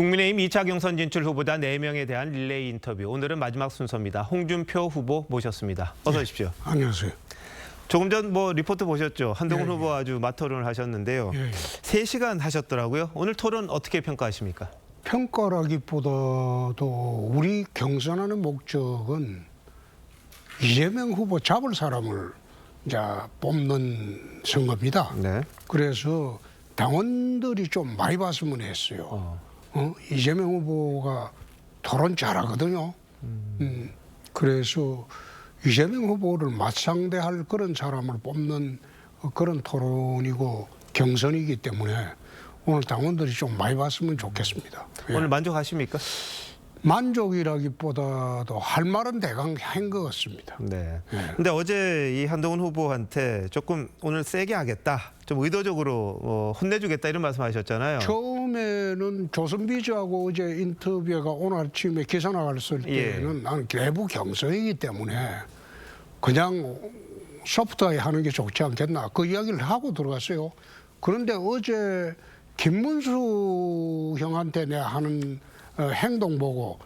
국민의힘 2차 경선 진출 후보자 4명에 대한 릴레이 인터뷰. 오늘은 마지막 순서입니다. 홍준표 후보 모셨습니다. 어서 오십시오. 안녕하세요. 조금 전 리포트 보셨죠? 한동훈 예, 후보 아주 맞토론을 하셨는데요. 예. 3시간 하셨더라고요. 오늘 토론 어떻게 평가하십니까? 평가라기보다도 우리 경선하는 목적은 이재명 후보 잡을 사람을 이제 뽑는 선거입니다. 네. 그래서 당원들이 좀 많이 봤으면 했어요. 이재명 후보가 토론 잘하거든요. 그래서 이재명 후보를 맞상대할 그런 사람을 뽑는 그런 토론이고 경선이기 때문에 오늘 당원들이 좀 많이 봤으면 좋겠습니다. 예. 오늘 만족하십니까? 만족이라기보다도 할 말은 대강 한 것 같습니다. 네. 예. 근데 어제 이 한동훈 후보한테 조금 오늘 세게 하겠다, 좀 의도적으로 혼내주겠다 이런 말씀하셨잖아요. 처음에는 조선비즈하고 어제 인터뷰가 오늘 아침에 기사 나갔을 때는 나는 내부 경선이기 때문에 그냥 소프트하게 하는 게 좋지 않겠나 그 이야기를 하고 들어갔어요. 그런데 어제 김문수 형한테 내가 하는 행동 보고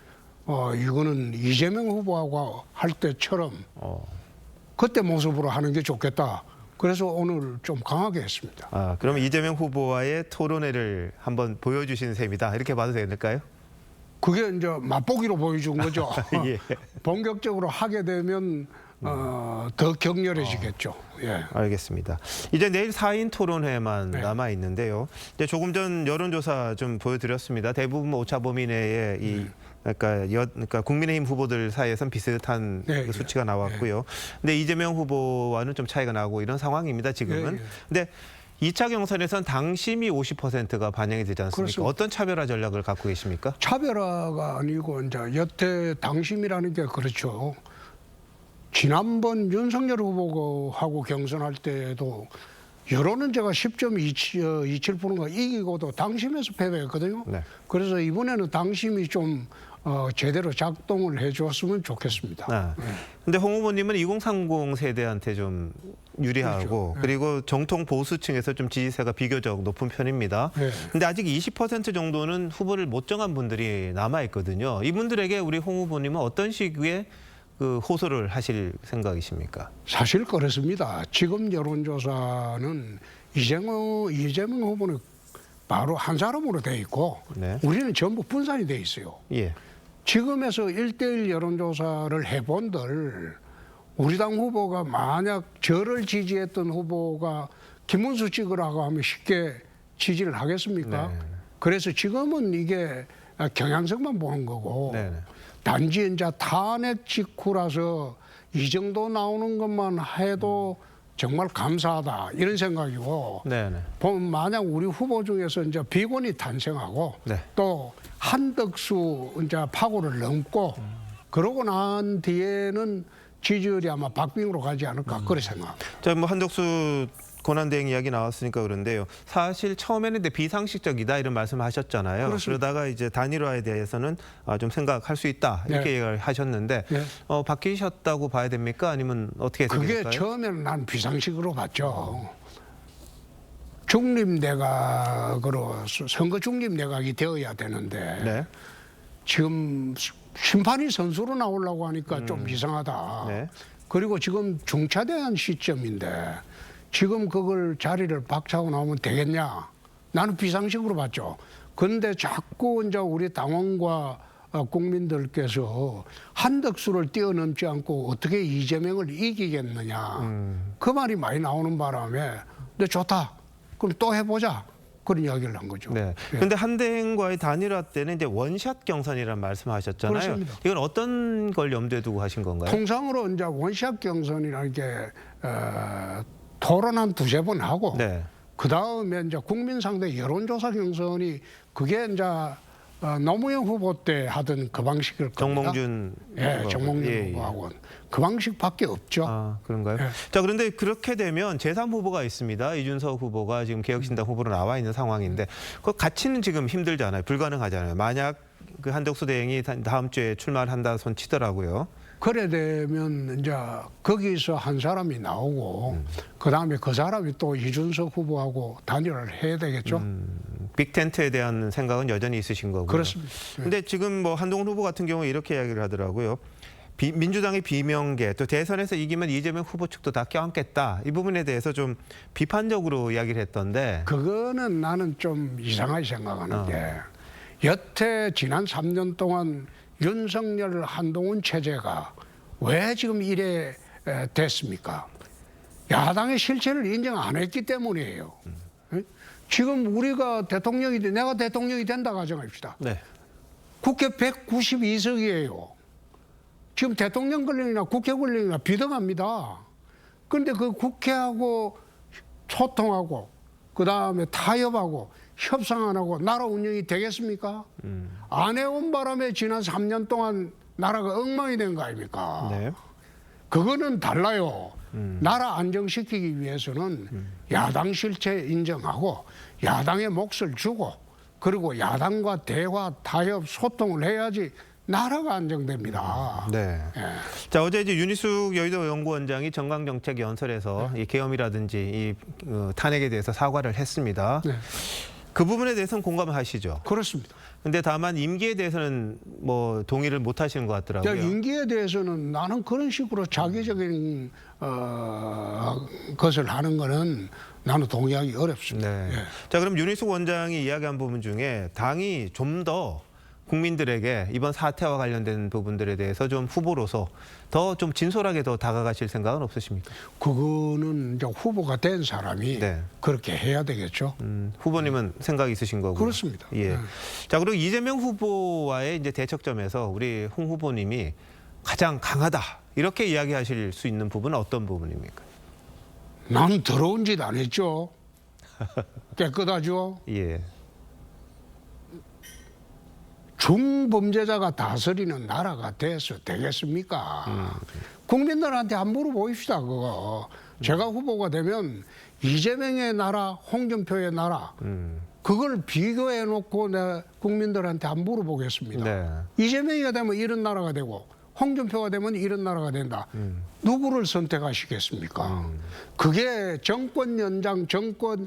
이거는 이재명 후보하고 할 때처럼 그때 모습으로 하는 게 좋겠다. 그래서 오늘 좀 강하게 했습니다. 아, 그러면 이재명 후보와의 토론회를 한번 보여주신 셈이다. 이렇게 봐도 될까요? 그게 이제 맛보기로 보여준 거죠. 예. 본격적으로 하게 되면 더 격렬해지겠죠. 예. 알겠습니다. 이제 내일 4인 토론회만 네. 남아 있는데요. 이제 조금 전 여론조사 좀 보여드렸습니다. 대부분 오차범위 내에 그러니까 국민의힘 후보들 사이에선 비슷한 네, 그 수치가 나왔고요. 근데 이재명 후보와는 좀 차이가 나고 이런 상황입니다. 지금은. 네, 네. 근데 2차 경선에선 당심이 50%가 반영이 되지 않습니까? 그렇습니다. 어떤 차별화 전략을 갖고 계십니까? 차별화가 아니고 이제 여태 당심이라는 게 그렇죠. 지난번 윤석열 후보하고 경선할 때도 여론은 제가 10.27%가 이기고도 당심에서 패배했거든요. 네. 그래서 이번에는 당심이 좀 제대로 작동을 해줬으면 좋겠습니다. 아, 근데 홍 후보님은 2030 세대한테 좀 유리하고 그렇죠. 그리고 정통 보수층에서 좀 지지세가 비교적 높은 편입니다. 네. 근데 아직 20% 정도는 후보를 못 정한 분들이 남아 있거든요. 이분들에게 우리 홍 후보님은 어떤 식의 그 호소를 하실 생각이십니까? 사실 그렇습니다. 지금 여론조사는 이재명 후보는 바로 한 사람으로 돼 있고 네. 우리는 전부 분산이 돼 있어요. 예. 지금에서 1대1 여론조사를 해본들 우리 당 후보가 만약 저를 지지했던 후보가 김문수 찍으라고 하면 쉽게 지지를 하겠습니까? 네. 그래서 지금은 이게 경향성만 보는 거고 네. 단지 이제 탄핵 직후라서 이 정도 나오는 것만 해도 정말 감사하다 이런 생각이고 네. 보면 만약 우리 후보 중에서 이제 비건이 탄생하고 네. 또 한덕수 이제 파고를 넘고 그러고 난 뒤에는 지지율이 아마 박빙으로 가지 않을까 그렇게 생각합니다. 자, 뭐 한덕수 권한대행 이야기 나왔으니까 그런데요. 사실 처음에는 근데 비상식적이다 이런 말씀하셨잖아요. 그렇습니다. 그러다가 이제 단일화에 대해서는 좀 생각할 수 있다 이렇게 네. 얘기를 하셨는데 네. 바뀌셨다고 봐야 됩니까? 아니면 어떻게 그게 될까요? 처음에는 난 비상식으로 봤죠. 중립내각으로 선거 중립내각이 되어야 되는데 네. 지금 심판이 선수로 나오려고 하니까 좀 이상하다. 네. 그리고 지금 중차대한 시점인데 지금 그걸 자리를 박차고 나오면 되겠냐? 나는 비상식으로 봤죠. 그런데 자꾸 이제 우리 당원과 국민들께서 한덕수를 뛰어넘지 않고 어떻게 이재명을 이기겠느냐. 그 말이 많이 나오는 바람에 근데 좋다. 그럼 또 해보자. 그런 이야기를 한 거죠. 네. 근데 한대행과의 단일화 때는 이제 원샷 경선이라는 말씀하셨잖아요. 그렇습니다. 이건 어떤 걸 염두에 두고 하신 건가요? 통상으로 이제 원샷 경선이라는 게 토론 한 두세 번 하고 네. 그 다음에 이제 국민 상대 여론조사 경선이 그게 이제 노무현 후보 때 하던 그 방식일 겁니다. 정몽준 예, 정몽준 예, 예. 후보하고 그 방식밖에 없죠. 아, 그런가요? 예. 자, 그런데 그렇게 되면 제3후보가 있습니다. 이준석 후보가 지금 개혁신당 후보로 나와 있는 상황인데 그 같이는 지금 힘들잖아요. 불가능하잖아요. 만약 그 한덕수 대행이 다음 주에 출마를 한다 손 치더라고요. 그래 되면 이제 거기서 한 사람이 나오고 그 다음에 그 사람이 또 이준석 후보하고 단일화를 해야 되겠죠. 빅텐트에 대한 생각은 여전히 있으신 거고요. 그렇습니다. 근데 지금 뭐 한동훈 후보 같은 경우에 이렇게 이야기를 하더라고요. 민주당의 비명계 또 대선에서 이기면 이재명 후보 측도 다 껴안겠다. 이 부분에 대해서 좀 비판적으로 이야기를 했던데. 그거는 나는 좀 이상하게 생각하는 게 여태 지난 3년 동안 윤석열 한동훈 체제가 왜 지금 이래 됐습니까? 야당의 실체를 인정 안 했기 때문이에요. 지금 우리가 내가 대통령이 된다 가정합시다. 네. 국회 192석이에요. 지금 대통령 권력이나 국회 권력이나 비등합니다. 그런데 그 국회하고 소통하고 그다음에 타협하고 협상 안 하고 나라 운영이 되겠습니까? 안 해온 바람에 지난 3년 동안 나라가 엉망이 된 거 아닙니까? 네. 그거는 달라요. 나라 안정시키기 위해서는 야당 실체 인정하고 야당의 몫을 주고 그리고 야당과 대화, 타협, 소통을 해야지 나라가 안정됩니다. 네. 예. 자, 어제 이제 윤희숙 여의도 연구원장이 정강정책연설에서 이 계엄이라든지 이 탄핵에 대해서 사과를 했습니다. 네. 그 부분에 대해서는 공감을 하시죠. 그렇습니다. 근데 다만 임기에 대해서는 뭐 동의를 못 하시는 것 같더라고요. 임기에 대해서는 나는 그런 식으로 자기적인 것을 하는 거는 나는 동의하기 어렵습니다. 네. 예. 자, 그럼 윤희숙 원장이 이야기한 부분 중에 당이 좀 더 국민들에게 이번 사태와 관련된 부분들에 대해서 좀 후보로서 더 좀 진솔하게 더 다가가실 생각은 없으십니까? 그거는 이제 후보가 된 사람이 네. 그렇게 해야 되겠죠. 후보님은 생각이 있으신 거고. 그렇습니다. 예. 네. 자, 그리고 이재명 후보와의 이제 대척점에서 우리 홍 후보님이 가장 강하다 이렇게 이야기하실 수 있는 부분은 어떤 부분입니까? 나는 더러운 짓 안 했죠. 깨끗하죠. 예. 중범죄자가 다스리는 나라가 돼서 되겠습니까? 국민들한테 한번 물어보십시다. 그거. 제가 후보가 되면 이재명의 나라, 홍준표의 나라 그걸 비교해놓고 내 국민들한테 한번 물어보겠습니다. 네. 이재명이가 되면 이런 나라가 되고 홍준표가 되면 이런 나라가 된다. 누구를 선택하시겠습니까? 그게 정권 연장, 정권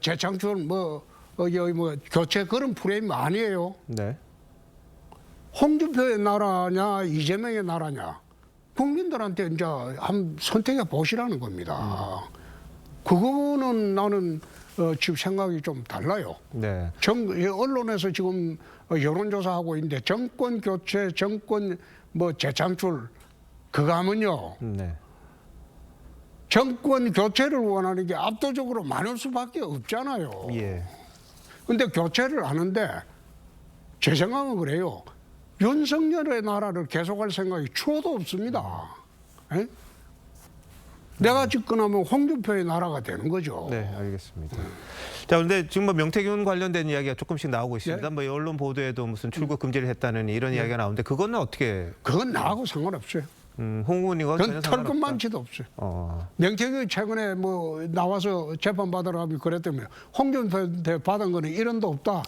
재창출, 교체 그런 프레임 아니에요. 네. 홍준표의 나라냐 이재명의 나라냐 국민들한테 이제 한번 선택해 보시라는 겁니다. 그거는 나는 지금 생각이 좀 달라요. 네. 언론에서 지금 여론조사하고 있는데 정권 교체, 정권 재창출 그거 하면요. 네. 정권 교체를 원하는 게 압도적으로 많을 수밖에 없잖아요. 예. 근데 교체를 하는데 제 생각은 그래요. 윤석열의 나라를 계속할 생각이 추호도 없습니다. 에? 내가 집권하면 홍준표의 나라가 되는 거죠. 네, 알겠습니다. 자, 그런데 지금 뭐 명태균 관련된 이야기가 조금씩 나오고 있습니다. 예? 뭐 언론 보도에도 무슨 출국 금지를 했다는 이런 이야기가 나오는데 그거는 어떻게? 그건 나하고 상관없어요. 홍 의원님과 그건 전혀 털 상관없다. 것만치도 없어요. 명태균이 최근에 나와서 재판 받으러 가면 그랬다며 홍준표한테 받은 거는 1원도 없다.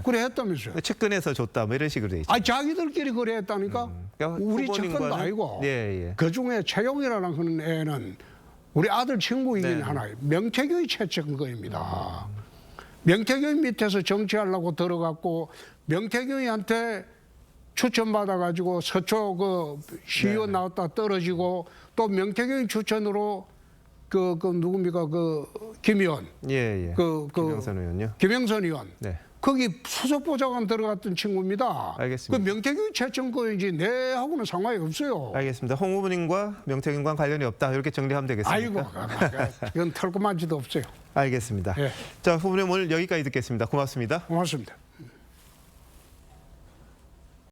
그래 했다면서요. 측근에서 줬다 뭐 이런 식으로 돼 있죠. 자기들끼리 그래 했다니까. 그러니까 우리 후보님과는- 측근도 아니고. 예. 그중에 최용이라는 그런 애는 우리 아들 친구이긴 네. 하나요. 명태균이 채찍은 거입니다. 명태균 밑에서 정치하려고 들어갔고 명태균이한테 추천받아가지고 서초 시의원 나왔다 떨어지고 또 명태균 추천으로 누굽니까 김의원 예. 김영선 의원요. 김영선 의원 네. 거기 수석보좌관 들어갔던 친구입니다. 알겠습니다. 그 명태균 채점거인지 내하고는 상관이 없어요. 알겠습니다. 홍 후보님과 명태균과 관련이 없다 이렇게 정리하면 되겠습니까? 아이고, 이건 털고만지도 없어요. 알겠습니다. 예. 자, 후보님 오늘 여기까지 듣겠습니다. 고맙습니다. 고맙습니다.